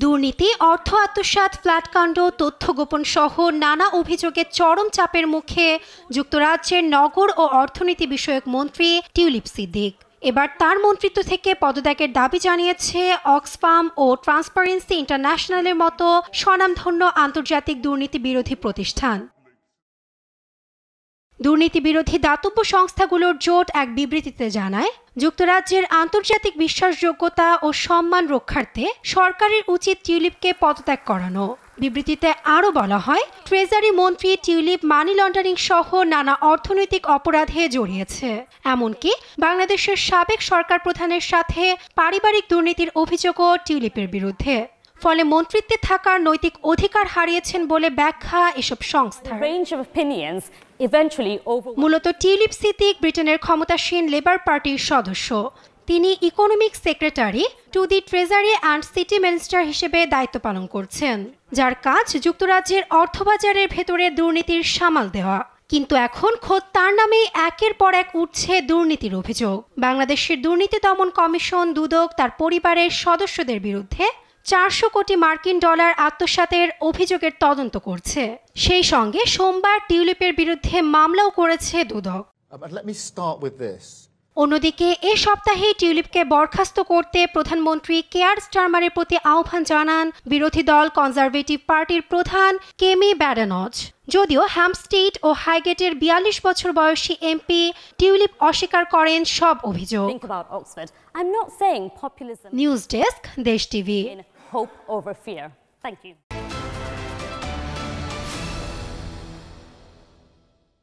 দুর্নীতি, অর্থ আত্মসাৎ, ফ্ল্যাটকাণ্ড, তথ্য গোপন সহ নানা অভিযোগে চরম চাপের মুখে যুক্তরাজ্যের নগর ও অর্থনীতি বিষয়ক মন্ত্রী টিউলিপ সিদ্দিক। এবার তার মন্ত্রিত্ব থেকে পদত্যাগের দাবি জানিয়েছে অক্সফাম ও ট্রান্সপারেন্সি ইন্টারন্যাশনালের মতো স্বনামধন্য আন্তর্জাতিক দুর্নীতি বিরোধী প্রতিষ্ঠান। দুর্নীতি বিরোধী দাতব্য সংস্থাগুলোর জোট এক বিবৃতিতে জানায়, যুক্তরাজ্যের আন্তর্জাতিক বিশ্বাসযোগ্যতা ও সম্মান রক্ষার্থে সরকারের উচিত টিউলিপকে পদত্যাগ করানো। বিবৃতিতে আরও বলা হয়, ট্রেজারি মন্ত্রী টিউলিপ মানি লন্ডারিং সহ নানা অর্থনৈতিক অপরাধে জড়িয়েছে। এমনকি বাংলাদেশের সাবেক সরকার প্রধানের সাথে পারিবারিক দুর্নীতির অভিযোগও টিউলিপের বিরুদ্ধে। ফলে মন্ত্রিত্বে থাকার নৈতিক অধিকার হারিয়েছেন বলে ব্যাখ্যা এসব সংস্থার। মূলত টিউলিপ সিদ্দিক ব্রিটেনের ক্ষমতাসীন লেবার পার্টির সদস্য। তিনি economic secretary to the treasury and city minister হিসেবে দায়িত্ব পালন করছেন, যার কাজ যুক্তরাজ্যের অর্থবাজারের ভেতরে দুর্নীতির সামাল দেওয়া। কিন্তু এখন খোদ তার নামেই একের পর এক উঠছে দুর্নীতির অভিযোগ। বাংলাদেশের দুর্নীতি দমন কমিশন দুদক তার পরিবারের সদস্যদের বিরুদ্ধে 400 কোটি মার্কিন ডলার আত্মসাতের অভিযোগের তদন্ত করছে। সেই সঙ্গে সোমবার টিউলিপের বিরুদ্ধে মামলাও করেছে দুদক। অন্যদিকে এ সপ্তাহে টিউলিপকে বরখাস্ত করতে প্রধানমন্ত্রী কেয়ার স্টারমারের প্রতি আহ্বান জানান বিরোধী দল কনজারভেটিভ পার্টির প্রধান কেমি ব্যাডেনজ। যদিও হ্যাম্পস্টেড ও হাইগেটের 42 বছর বয়সী এমপি টিউলিপ অস্বীকার করেন সব অভিযোগ। নিউজ ডেস্ক, দেশ টিভি।